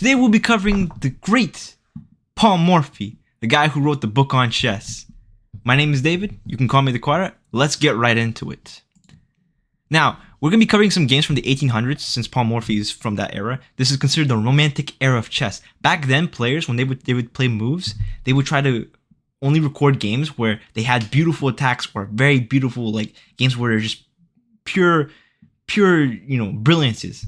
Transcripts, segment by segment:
Today we'll be covering the great Paul Morphy, the guy who wrote the book on chess. My name is David. You can call me the Quadra. Let's get right into it. Now, we're going to be covering some games from the 1800s since Paul Morphy is from that era. This is considered the romantic era of chess. Back then, players, when they would play moves, they would try to only record games where they had beautiful attacks or very beautiful games where they're just pure brilliances.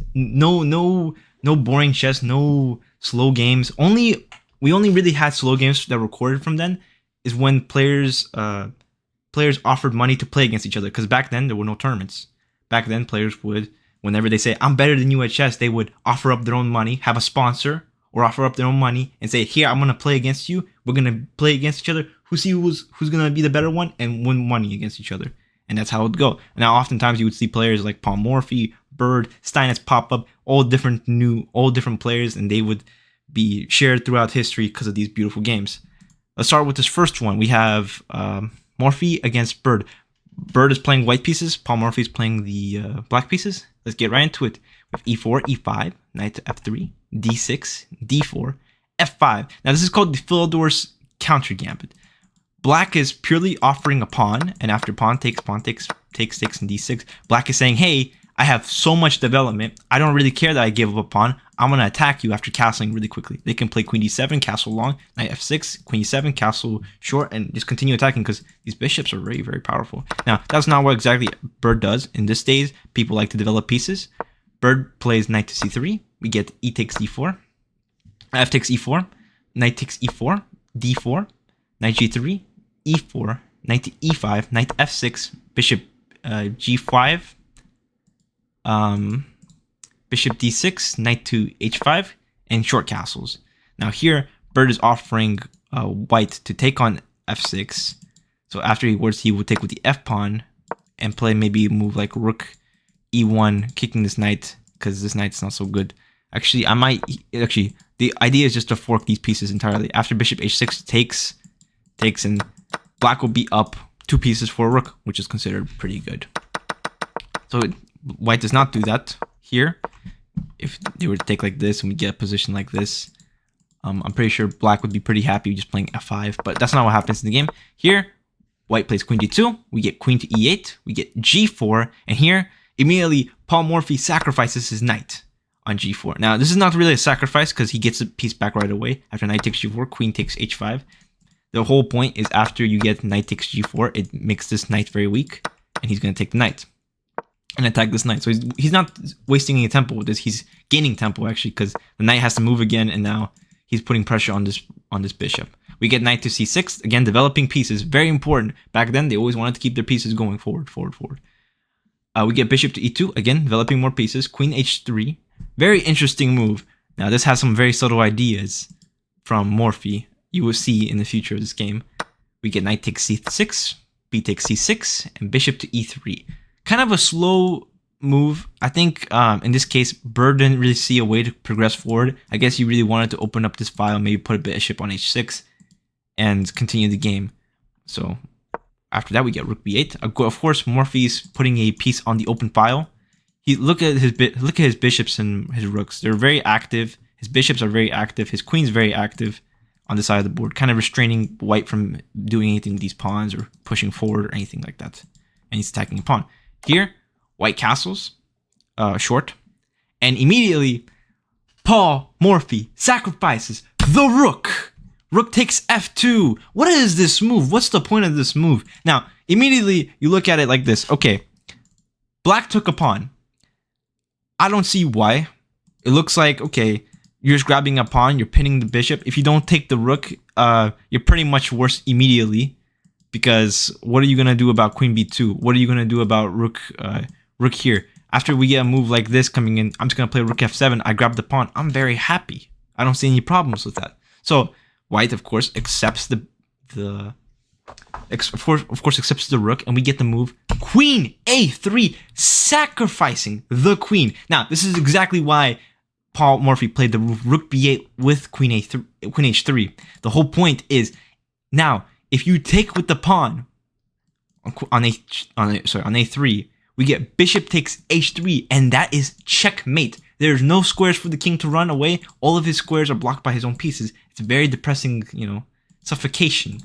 No boring chess, no slow games. We only really had slow games that were recorded from then is when players offered money to play against each other, because back then there were no tournaments. Back then players would, whenever they say I'm better than you at chess, they would offer up their own money, have a sponsor, or offer up their own money and say, here, I'm gonna play against you. We're gonna play against each other. Who's gonna be the better one and win money against each other. And that's how it would go. Now, oftentimes you would see players like Paul Morphy, Bird, Steinitz pop up, all different players, and they would be shared throughout history because of these beautiful games. Let's start with this first one. We have Morphy against Bird. Bird is playing white pieces. Paul Morphy is playing the black pieces. Let's get right into it. With e4, e5, knight to f3, d6, d4, f5. Now, this is called the Philidor's counter gambit. Black is purely offering a pawn, and after pawn takes, and d6, black is saying, hey, I have so much development. I don't really care that I gave up a pawn. I'm going to attack you after castling really quickly. They can play queen d7, castle long, knight f6, queen e7, castle short, and just continue attacking because these bishops are very, very powerful. Now, that's not what exactly Bird does. In this days, people like to develop pieces. Bird plays knight to c3. We get e takes d4, f takes e4, knight takes e4, d4, knight g3, e4, knight to e5, knight f6, bishop g5, bishop d6, knight to h5, and short castles. Now here, Bird is offering white to take on f6. So after he would take with the f pawn and play maybe a move like rook e1, kicking this knight because this knight's not so good. Actually, the idea is just to fork these pieces entirely. After bishop h6 takes, and black will be up 2 pieces for a rook, which is considered pretty good. So white does not do that here. If they were to take like this and we get a position like this, I'm pretty sure black would be pretty happy just playing f5, but that's not what happens in the game. Here, white plays queen d2, we get queen to e8, we get g4, and here, immediately, Paul Morphy sacrifices his knight on g4. Now, this is not really a sacrifice because he gets a piece back right away. After knight takes g4, queen takes h5. The whole point is after you get knight takes g4, it makes this knight very weak, and he's going to take the knight and attack this knight. So he's not wasting any tempo with this. He's gaining tempo, actually, because the knight has to move again, and now he's putting pressure on this bishop. We get knight to c6, again, developing pieces. Very important. Back then, they always wanted to keep their pieces going forward. We get bishop to e2, again, developing more pieces. Queen h3. Very interesting move. Now, this has some very subtle ideas from Morphy. You will see in the future of this game. We get knight takes c6, b takes c6, and bishop to e3. Kind of a slow move. I think in this case, Bird didn't really see a way to progress forward. I guess he really wanted to open up this file, maybe put a bishop on h6, and continue the game. So after that, we get rook b8. Of course, Morphy's putting a piece on the open file. Look at his bishops and his rooks. They're very active. His bishops are very active. His queen's very active on the side of the board, kind of restraining white from doing anything with these pawns or pushing forward or anything like that. And he's attacking a pawn. Here, white castles, short, and immediately Paul Morphy sacrifices the rook. Rook takes f2. What is this move? What's the point of this move? Now, immediately you look at it like this. Okay, black took a pawn. I don't see why. It looks like, okay, you're just grabbing a pawn, you're pinning the bishop. If you don't take the rook, you're pretty much worse immediately. Because what are you going to do about queen b2? What are you going to do about rook here? After we get a move like this coming in, I'm just going to play rook f7. I grab the pawn. I'm very happy. I don't see any problems with that. So white, of course, accepts the rook, and we get the move queen a3, sacrificing the queen. Now, this is exactly why Paul Morphy played the rook b8 with queen h3. The whole point is now, if you take with the pawn on a3, we get bishop takes h3, and that is checkmate. There's no squares for the king to run away. All of his squares are blocked by his own pieces. It's very depressing, suffocation.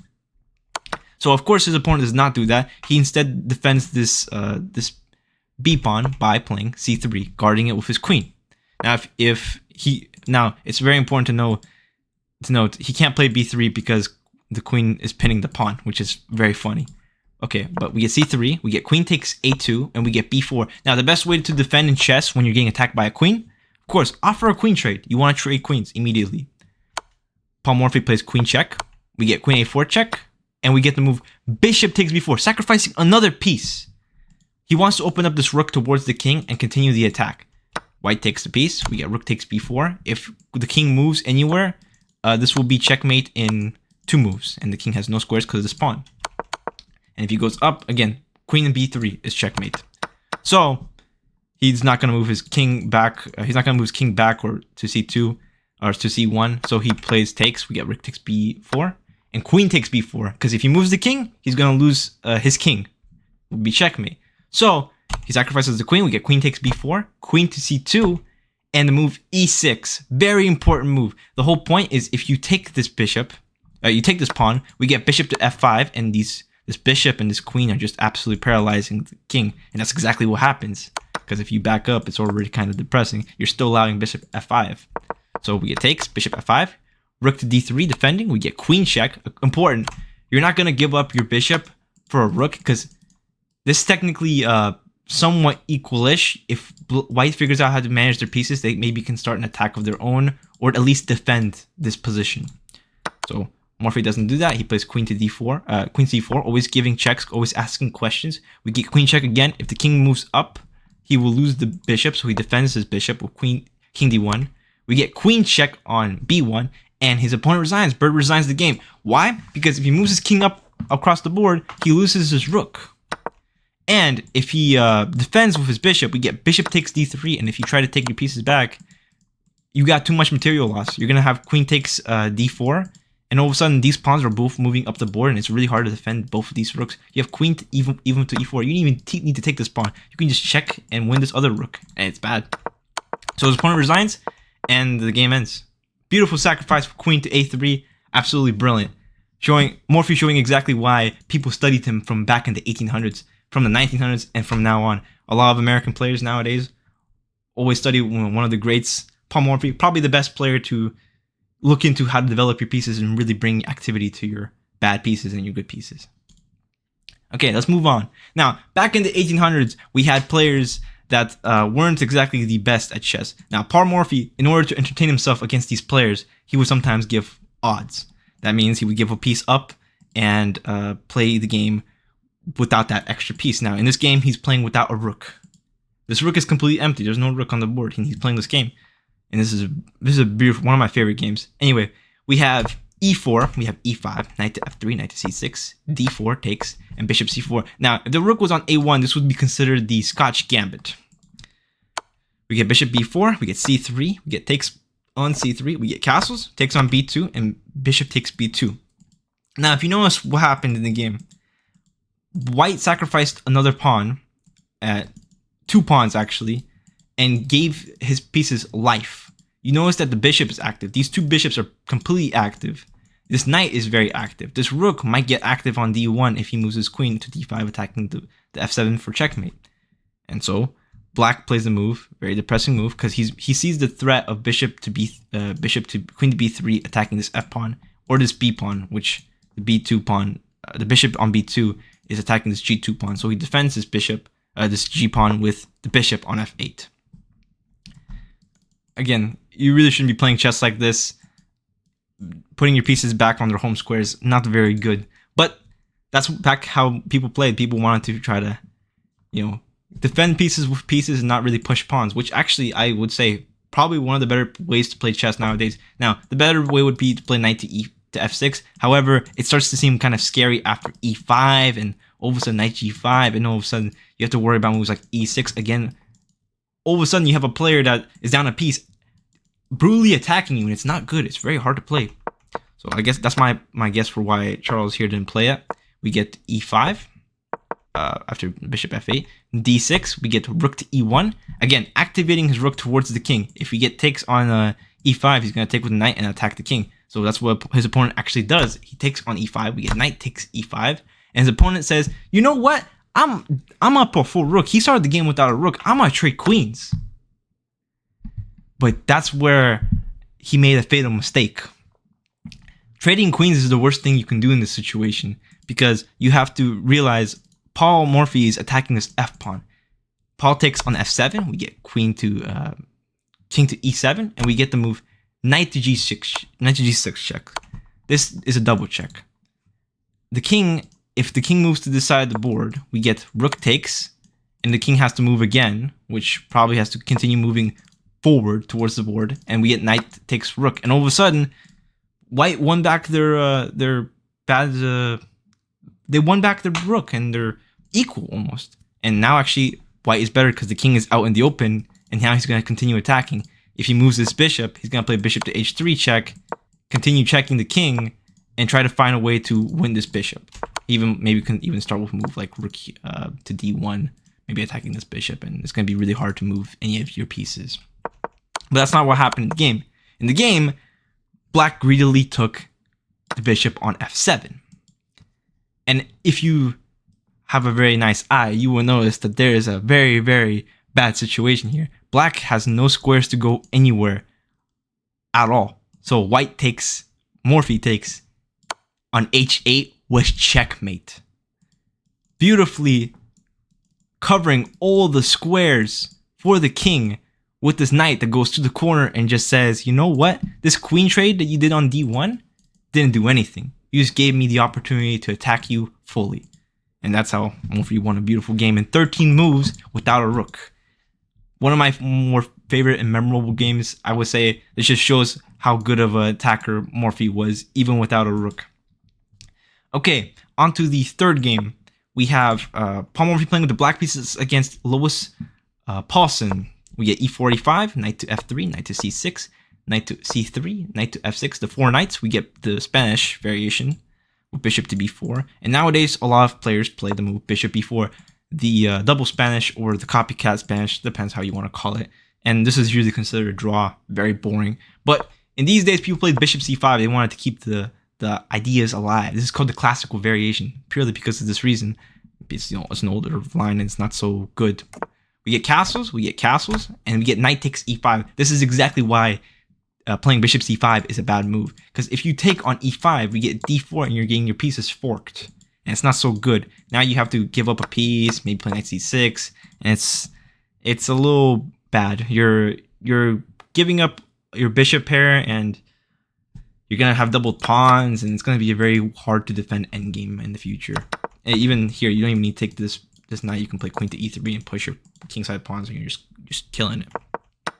So of course his opponent does not do that. He instead defends this b pawn by playing c3, guarding it with his queen. Now it's very important to note he can't play b3 because the queen is pinning the pawn, which is very funny. Okay, but we get c3, we get queen takes a2, and we get b4. Now the best way to defend in chess when you're getting attacked by a queen, of course, offer a queen trade. You want to trade queens immediately. Paul Morphy plays queen check. We get queen a4 check, and we get the move bishop takes b4, sacrificing another piece. He wants to open up this rook towards the king and continue the attack. White takes the piece. We get rook takes b4. If the king moves anywhere, this will be checkmate in 2 moves, and the king has no squares because of this pawn. And if he goes up, again, queen and b3 is checkmate. So he's not going to move his king back. He's not going to move his king back or to c2 or to c1. So he plays takes. We get rook takes b4 and queen takes b4. Because if he moves the king, he's going to lose his king. It will be checkmate. So he sacrifices the queen. We get queen takes b4, queen to c2, and the move e6. Very important move. The whole point is if you take this bishop, you take this pawn, we get bishop to f5, and this bishop and this queen are just absolutely paralyzing the king. And that's exactly what happens. Because if you back up, it's already kind of depressing. You're still allowing bishop f5. So we get takes, bishop f5, rook to d3 defending. We get queen check. Important. You're not going to give up your bishop for a rook because this is technically somewhat equalish. If white figures out how to manage their pieces, they maybe can start an attack of their own or at least defend this position. So Morphy doesn't do that. He plays queen to d4, queen c4, always giving checks, always asking questions. We get queen check again. If the king moves up, he will lose the bishop, so he defends his bishop with king d1. We get queen check on b1, and his opponent resigns. Bird resigns the game. Why? Because if he moves his king up across the board, he loses his rook. And if he defends with his bishop, we get bishop takes d3, and if you try to take your pieces back, you got too much material loss. You're going to have queen takes d4, and all of a sudden these pawns are both moving up the board, and it's really hard to defend both of these rooks. You have queen to even to e4. You don't even need to take this pawn. You can just check and win this other rook, and it's bad. So his opponent resigns, and the game ends. Beautiful sacrifice for queen to a3. Absolutely brilliant. Morphy showing exactly why people studied him from back in the 1800s, from the 1900s, and from now on. A lot of American players nowadays always study one of the greats, Paul Morphy, probably the best player to look into how to develop your pieces and really bring activity to your bad pieces and your good pieces. Okay, let's move on. Now, back in the 1800s, we had players that weren't exactly the best at chess. Now, Paul Morphy, in order to entertain himself against these players, he would sometimes give odds. That means he would give a piece up and play the game without that extra piece. Now, in this game, he's playing without a rook. This rook is completely empty. There's no rook on the board, and he's playing this game. And this is a beautiful, one of my favorite games. Anyway, we have e4, we have e5, knight to f3, knight to c6, d4 takes, and bishop c4. Now, if the rook was on a1, this would be considered the Scotch gambit. We get bishop b4, we get c3, we get takes on c3, we get castles, takes on b2, and bishop takes b2. Now, if you notice what happened in the game, white sacrificed another pawn, 2 pawns actually, and gave his pieces life. You notice that the bishop is active. These 2 bishops are completely active. This knight is very active. This rook might get active on d1 if he moves his queen to d5, attacking the f7 for checkmate. And so black plays the move, very depressing move, because he sees the threat of bishop to queen to b3 attacking this f pawn or this b pawn, which the b2 pawn, the bishop on b2 is attacking this g2 pawn. So he defends this bishop, this g pawn with the bishop on f8. Again, you really shouldn't be playing chess like this. Putting your pieces back on their home squares, not very good. But that's back how people played. People wanted to try to, defend pieces with pieces and not really push pawns, which actually I would say probably one of the better ways to play chess nowadays. Now, the better way would be to play knight to f6. However, it starts to seem kind of scary after e5 and all of a sudden knight g5, and all of a sudden you have to worry about moves like e6 again. All of a sudden you have a player that is down a piece brutally attacking you, and it's not good. It's very hard to play. So I guess that's my guess for why Charles here didn't play it. We get e5. after bishop f8. d6, we get rook to e1. Again, activating his rook towards the king. If we get takes on e5, he's going to take with the knight and attack the king. So that's what his opponent actually does. He takes on e5. We get knight takes e5. And his opponent says, you know what? I'm up a full rook. He started the game without a rook. I'm going to trade queens. But that's where he made a fatal mistake. Trading queens is the worst thing you can do in this situation, because you have to realize Paul Morphy is attacking this f pawn. Paul takes on f7. We get queen to king to e7, and we get the move knight to g6. Knight to g6 check. This is a double check. The king, if the king moves to this side of the board, we get rook takes, and the king has to move again, which probably has to continue moving forward towards the board, and we get knight takes rook, and all of a sudden, white won back their bad. They won back their rook, and they're equal almost. And now actually, white is better because the king is out in the open, and now he's going to continue attacking. If he moves this bishop, he's going to play bishop to h3 check, continue checking the king, and try to find a way to win this bishop. Maybe can even start with a move like rook to d1, maybe attacking this bishop, and it's going to be really hard to move any of your pieces. But that's not what happened in the game. In the game, black greedily took the bishop on f7. And if you have a very nice eye, you will notice that there is a very, very bad situation here. Black has no squares to go anywhere at all. So white takes, Morphy takes on h8 with checkmate. Beautifully covering all the squares for the king with this knight that goes to the corner and just says, you know what? This queen trade that you did on d1 didn't do anything. You just gave me the opportunity to attack you fully. And that's how Morphy won a beautiful game in 13 moves without a rook. One of my more favorite and memorable games, I would say. This just shows how good of an attacker Morphy was, even without a rook. Okay, on to the third game. We have Paul Morphy playing with the black pieces against Louis Paulsen. We get e4, e5, knight to f3, knight to c6, knight to c3, knight to f6. The four knights, we get the Spanish variation with bishop to b4. And nowadays, a lot of players play the move bishop b4. The double Spanish or the copycat Spanish, depends how you want to call it. And this is usually considered a draw, very boring. But in these days, people play bishop c5. They wanted to keep the ideas alive. This is called the classical variation, purely because of this reason. It's, it's an older line and it's not so good. We get castles, and we get knight takes e5. This is exactly why playing bishop c5 is a bad move. Because if you take on e5, we get d4 and you're getting your pieces forked. And it's not so good. Now you have to give up a piece, maybe play knight c6, and it's a little bad. You're giving up your bishop pair, and you're gonna have doubled pawns, and it's gonna be a very hard to defend endgame in the future. And even here, you don't even need to take this knight. You can play queen to e3 and push your kingside pawns, and you're just killing it.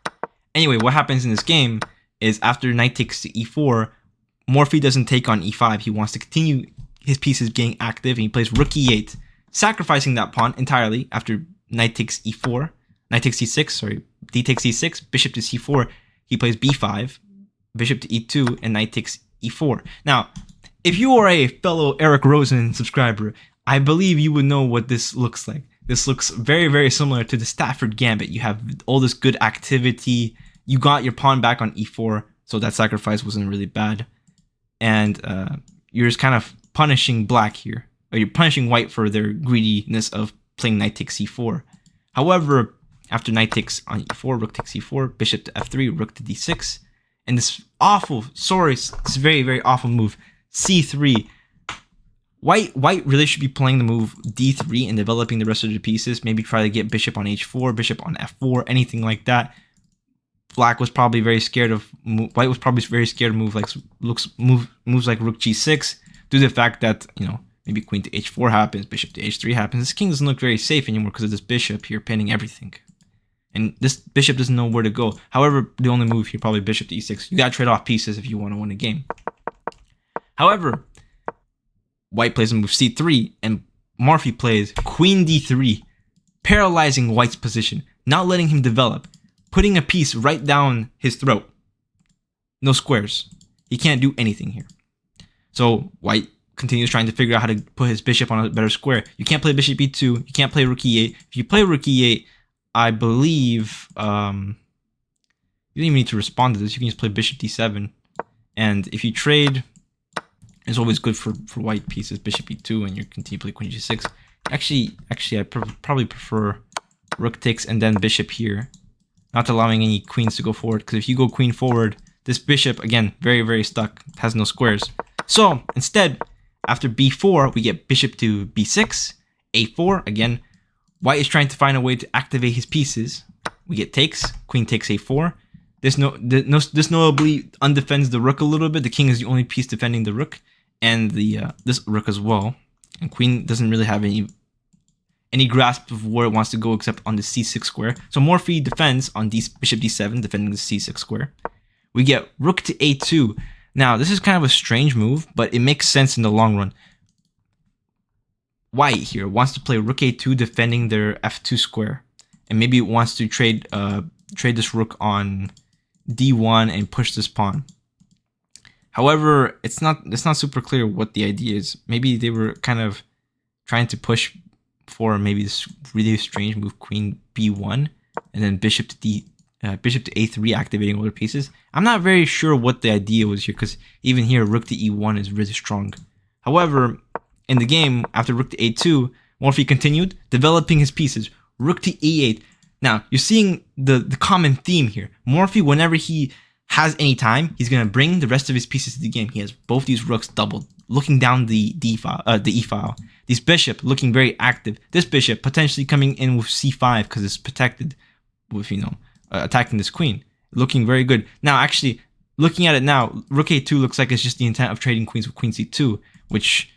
Anyway, what happens in this game is after knight takes to e4, Morphy doesn't take on e5. He wants to continue his pieces getting active, and he plays rook e8, sacrificing that pawn entirely after knight takes e4, knight takes c6, sorry, d takes e6, bishop to c4, he plays b5, bishop to e2, and knight takes e4. Now, if you are a fellow Eric Rosen subscriber, I believe you would know what this looks like. This looks very, very similar to the Stafford Gambit. You have all this good activity, you got your pawn back on e4, so that sacrifice wasn't really bad, and you're just kind of punishing black here, or you're punishing white for their greediness of playing knight takes c4. However, after knight takes on e4, rook takes e4, bishop to f3, rook to d6, and this awful, this very, very awful move, c3. White really should be playing the move d3 and developing the rest of the pieces. Maybe try to get bishop on h4, bishop on f4, anything like that. Black was probably very scared of white was probably very scared of moves like rook g6, due to the fact that, maybe queen to h4 happens, bishop to h3 happens. This king doesn't look very safe anymore because of this bishop here pinning everything. And this bishop doesn't know where to go. However, the only move here, probably bishop to e6. You gotta trade off pieces if you want to win a game. However, white plays the move c3, and Morphy plays queen d3, paralyzing white's position, not letting him develop, putting a piece right down his throat. No squares. He can't do anything here. So white continues trying to figure out how to put his bishop on a better square. You can't play bishop e2. You can't play rook e8. If you play rook e8, I believe you don't even need to respond to this. You can just play bishop d7. And if you trade, it's always good for white pieces, bishop e2, and you continue to play queen g6. Actually, I probably prefer rook takes and then bishop here, not allowing any queens to go forward. Because if you go queen forward, this bishop, again, very, very stuck, has no squares. So instead, after b4, we get bishop to b6, a4. Again, white is trying to find a way to activate his pieces. We get takes, queen takes a4. This notably undefends the rook a little bit. The king is the only piece defending the rook, and this rook as well. And queen doesn't really have any grasp of where it wants to go except on the c6 square. So Morphy defends on bishop d7, defending the c6 square. We get rook to a2. Now, this is kind of a strange move, but it makes sense in the long run. White here wants to play rook a2, defending their f2 square, and maybe it wants to trade this rook on d1 and push this pawn. However, it's not super clear what the idea is. Maybe they were kind of trying to push for maybe this really strange move, queen b1, and then bishop to a3, activating all their pieces. I'm not very sure what the idea was here, because even here, rook to e1 is really strong. However, in the game, after rook to a2, Morphy continued developing his pieces. Rook to e8. Now, you're seeing the common theme here. Morphy, whenever he has any time, he's going to bring the rest of his pieces to the game. He has both these rooks doubled, looking down the e file. This bishop looking very active. This bishop potentially coming in with c5 because it's protected with, attacking this queen. Looking very good. Now, actually, looking at it now, rook a2 looks like it's just the intent of trading queens with queen c2, which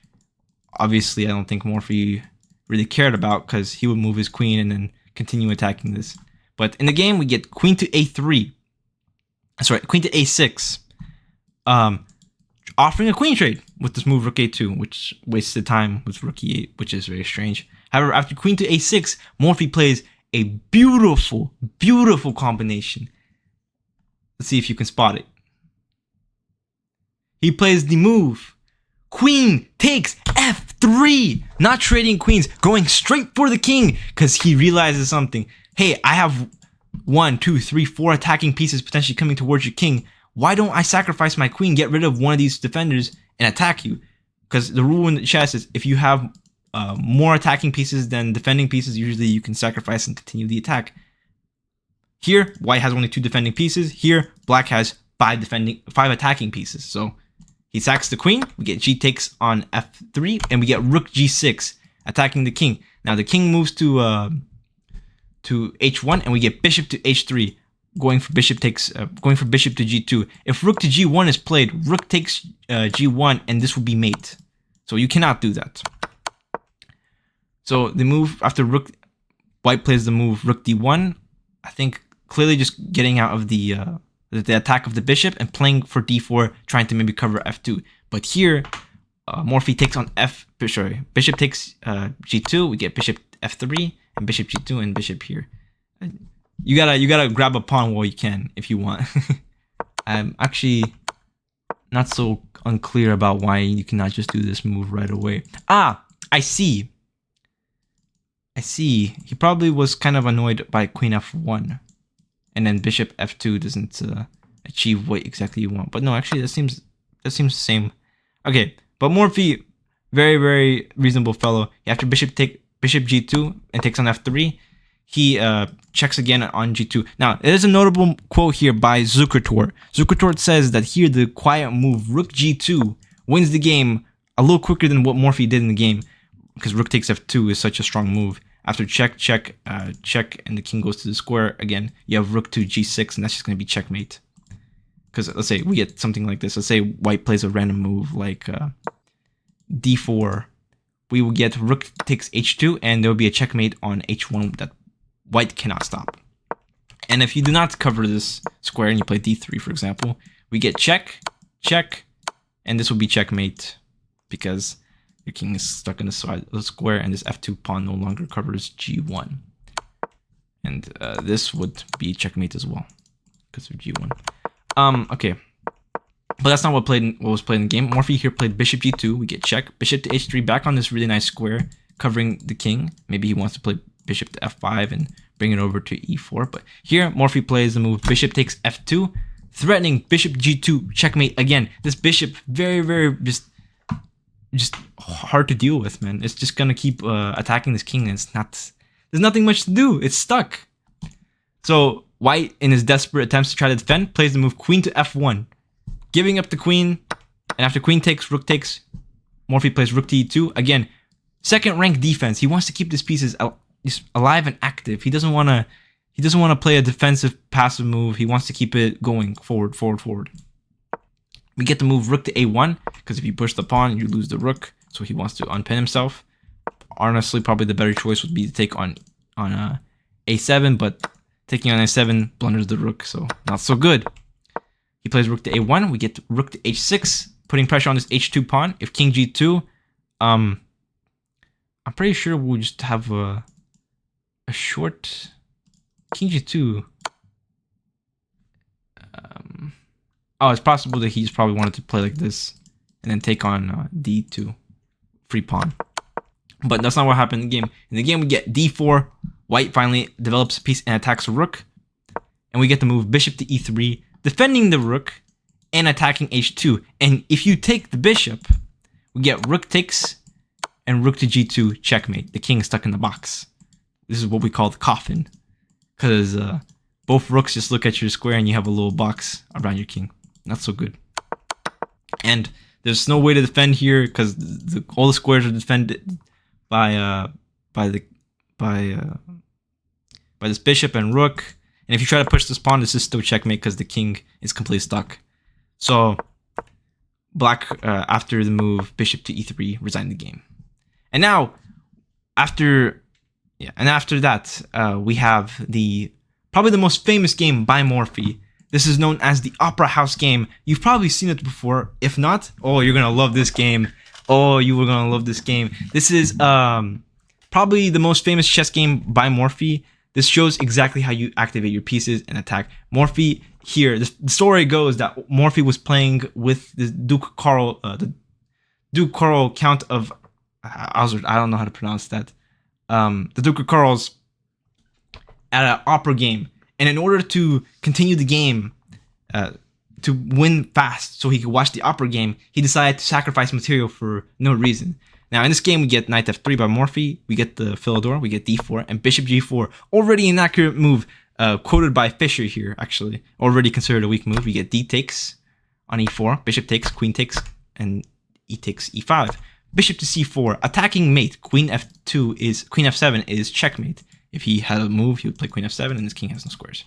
obviously I don't think Morphy really cared about, because he would move his queen and then continue attacking this. But in the game, we get queen to a3. Sorry, queen to a6. Offering a queen trade with this move rook a2, which wasted time with rook e8, which is very strange. However, after queen to a6, Morphy plays a beautiful, beautiful combination. Let's see if you can spot it. He plays the move queen takes f3, not trading queens, going straight for the king, because he realizes something. Hey, I have 1, 2, 3, 4 attacking pieces potentially coming towards your king. Why don't I sacrifice my queen, get rid of one of these defenders, and attack you? Because the rule in the chess is if you have more attacking pieces than defending pieces, usually you can sacrifice and continue the attack. Here, white has only 2 defending pieces. Here, black has 5 attacking pieces. So he sacks the queen. We get g takes on f3, and we get rook g6, attacking the king. Now the king moves to h1, and we get bishop to h3, going for bishop to g2. If rook to g1 is played, rook takes g1, and this will be mate. So you cannot do that. So the move after white plays the move rook d1. I think clearly just getting out of the attack of the bishop and playing for d4, trying to maybe cover f2. But here, Morphy takes on bishop takes g2. We get bishop f3 and bishop g2 and bishop here. You gotta grab a pawn while you can if you want. I'm actually not so unclear about why you cannot just do this move right away. Ah, I see. He probably was kind of annoyed by queen f1, and then bishop f2 doesn't achieve what exactly you want. But no, actually that seems the same. Okay, but Morphy, very, very reasonable fellow. After bishop g2 and takes on f3, he checks again on g2. Now, there's a notable quote here by Zukertort. Zukertort says that here the quiet move rook g2 wins the game a little quicker than what Morphy did in the game, because rook takes f2 is such a strong move. After check, and the king goes to the square again, you have rook to g6, and that's just going to be checkmate. Because let's say we get something like this. Let's say white plays a random move like d4. We will get rook takes h2, and there will be a checkmate on h1 that white cannot stop. And if you do not cover this square and you play d3, for example, we get check, and this will be checkmate because your king is stuck in the side of the square, and this f2 pawn no longer covers g1. And this would be checkmate as well because of g1. Okay. But that's not what was played in the game. Morphy here played bishop g2. We get check. Bishop to h3, back on this really nice square, covering the king. Maybe he wants to play bishop to f5 and bring it over to e4. But here, Morphy plays the move bishop takes f2, threatening bishop g2, checkmate again. This bishop, very just hard to deal with, man. It's just gonna keep attacking this king, and there's nothing much to do. It's stuck. So White, in his desperate attempts to try to defend, plays the move queen to f1, giving up the queen. And after queen takes, rook takes, Morphy plays rook to e2. Again, second rank defense. He wants to keep his pieces alive and active. He doesn't want to play a defensive passive move. He wants to keep it going forward. We get to move rook to a1, because if you push the pawn, you lose the rook. So he wants to unpin himself. Honestly, probably the better choice would be to take on a7, but taking on a7 blunders the rook, so not so good. He plays rook to a1. We get rook to h6, putting pressure on this h2 pawn. If king g2, I'm pretty sure we'll just have a short king g2. Oh, it's possible that he's probably wanted to play like this and then take on d2, free pawn. But that's not what happened in the game. In the game, we get d4. White finally develops a piece and attacks a rook. And we get to move bishop to e3, defending the rook and attacking h2. And if you take the bishop, we get rook takes and rook to g2, checkmate. The king is stuck in the box. This is what we call the coffin, because both rooks just look at your square and you have a little box around your king. Not so good. And there's no way to defend here, because all the squares are defended by this bishop and rook. And if you try to push this pawn, this is still checkmate because the king is completely stuck. So black, after the move bishop to e3, resigned the game. And now, after that, we have probably the most famous game by Morphy. This is known as the Opera House game. You've probably seen it before. If not, oh, you're gonna love this game. Oh, you were gonna love this game. This is probably the most famous chess game by Morphy. This shows exactly how you activate your pieces and attack. Morphy here, the story goes that Morphy was playing with the Duke Karl, Count of Isouard. I don't know how to pronounce that. The Duke of Karl's at an opera game. And in order to continue the game, to win fast so he could watch the opera game, he decided to sacrifice material for no reason. Now, in this game, we get knight f3 by Morphy, we get the Philidor, we get d4, and bishop g4. Already an accurate move, quoted by Fisher here, actually. Already considered a weak move. We get d takes on e4, bishop takes, queen takes, and e takes e5. Bishop to c4, attacking mate, queen f7 is checkmate. If he had a move, he would play queen f7, and his king has no squares.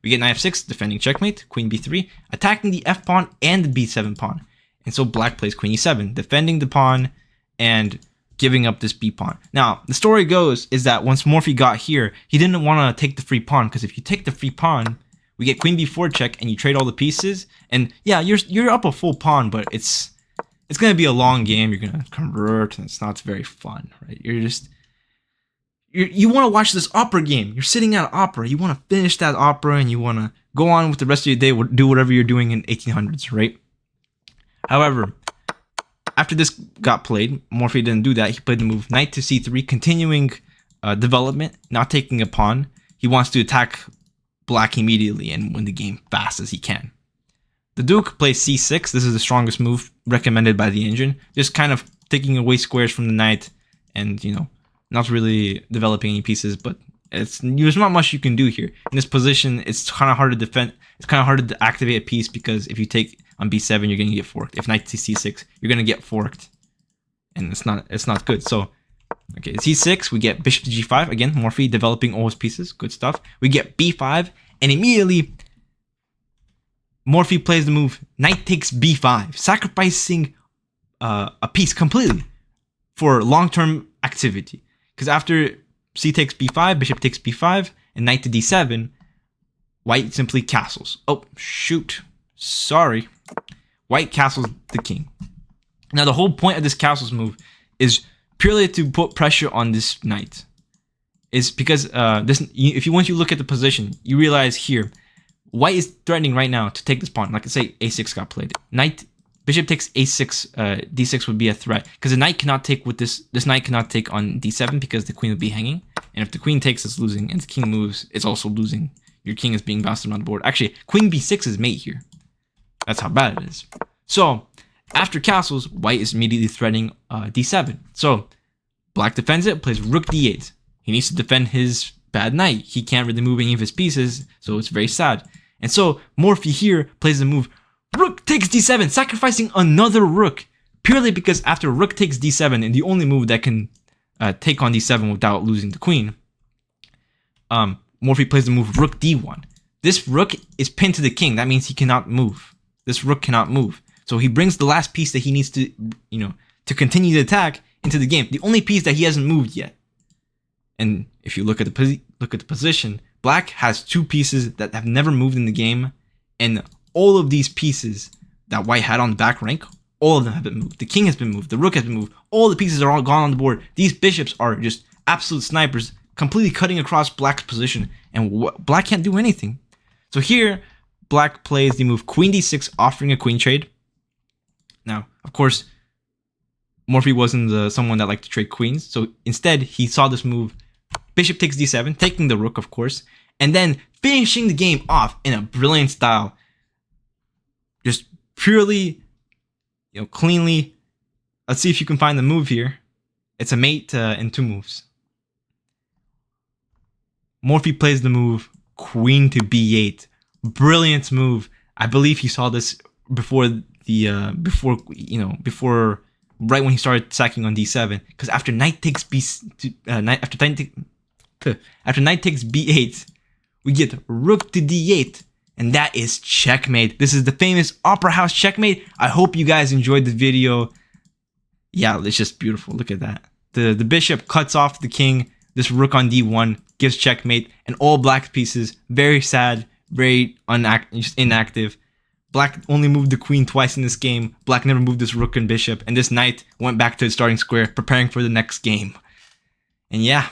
We get knight f6, defending checkmate, queen b3, attacking the f pawn and the b7 pawn. And so black plays queen e7, defending the pawn and giving up this b pawn. Now, the story goes is that once Morphy got here, he didn't want to take the free pawn, because if you take the free pawn, we get queen b4 check, and you trade all the pieces. And yeah, you're up a full pawn, but it's gonna be a long game. You're gonna convert, and it's not very fun, right? You want to watch this opera game. You're sitting at opera. You want to finish that opera, and you want to go on with the rest of your day, do whatever you're doing in 1800s, right? However, after this got played, Morphy didn't do that. He played the move knight to c3, continuing development, not taking a pawn. He wants to attack black immediately and win the game fast as he can. The Duke plays c6. This is the strongest move recommended by the engine. Just kind of taking away squares from the knight and, not really developing any pieces, but there's not much you can do here. In this position, it's kind of hard to defend. It's kind of hard to activate a piece, because if you take on b7, you're going to get forked. If knight to c6, you're going to get forked, and it's not good. So, okay, c6, we get bishop to g5. Again, Morphy developing all his pieces. Good stuff. We get b5, and immediately Morphy plays the move knight takes b5, sacrificing a piece completely for long-term activity. Because after c takes b5, bishop takes b5, and knight to d7, white simply castles. Oh, shoot. Sorry. White castles the king. Now, the whole point of this castles move is purely to put pressure on this knight. It's because once you look at the position, you realize here, White is threatening right now to take this pawn. Like I say, a6 got played. Knight, bishop takes a6, d6 would be a threat because the knight cannot take with this. This knight cannot take on d7 because the queen would be hanging. And if the queen takes, it's losing, and the king moves, it's also losing. Your king is being bounced around the board. Actually, queen b6 is mate here. That's how bad it is. So after castles, white is immediately threatening d7. So black defends it, plays rook d8. He needs to defend his bad knight. He can't really move any of his pieces, so it's very sad. And so Morphy here plays the move rook takes d7, sacrificing another rook purely because after rook takes d7, and the only move that can take on d7 without losing the queen, Morphy plays the move rook d1. This rook is pinned to the king. That means he cannot move. This rook cannot move. So he brings the last piece that he needs to, to continue the attack into the game. The only piece that he hasn't moved yet. And if you look at the position, black has two pieces that have never moved in the game, and all of these pieces that white had on the back rank, all of them have been moved. The king has been moved. The rook has been moved. All the pieces are all gone on the board. These bishops are just absolute snipers, completely cutting across black's position, and black can't do anything. So here, black plays the move queen d6, offering a queen trade. Now, of course, Morphy wasn't someone that liked to trade queens, so instead he saw this move, bishop takes d7, taking the rook, of course, and then finishing the game off in a brilliant style. Just purely, cleanly. Let's see if you can find the move here. It's a mate in 2 moves. Morphy plays the move queen to b8. Brilliant move. I believe he saw this before right when he started sacking on d7. Because after knight takes after knight takes b8, we get rook to d8, and that is checkmate. This is the famous Opera House checkmate. I hope you guys enjoyed the video. Yeah, it's just beautiful. Look at that. The bishop cuts off the king. This rook on d1 gives checkmate, and all black pieces very sad, very just inactive. Black only moved the queen twice in this game. Black never moved this rook and bishop, and this knight went back to the starting square, preparing for the next game. And yeah,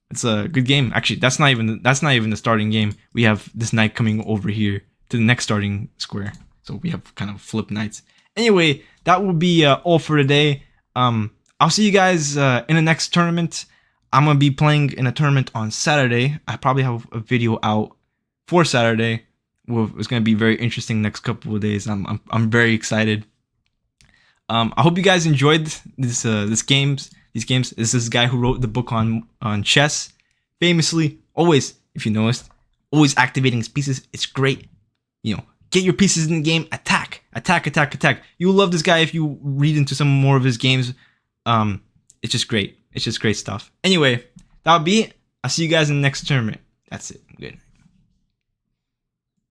it's a good game. Actually, that's not even the starting game. We have this knight coming over here to the next starting square, so we have kind of flipped knights. Anyway, that will be all for today. I'll see you guys in the next tournament. I'm gonna be playing in a tournament on Saturday. I probably have a video out for Saturday. Well, it's gonna be very interesting next couple of days. I'm very excited. I hope you guys enjoyed these games. This is this guy who wrote the book on chess. Famously, always, if you noticed, always activating his pieces. It's great. Get your pieces in the game. Attack. You'll love this guy if you read into some more of his games. It's just great. It's just great stuff. Anyway, that'll be it. I'll see you guys in the next tournament. That's it. Good.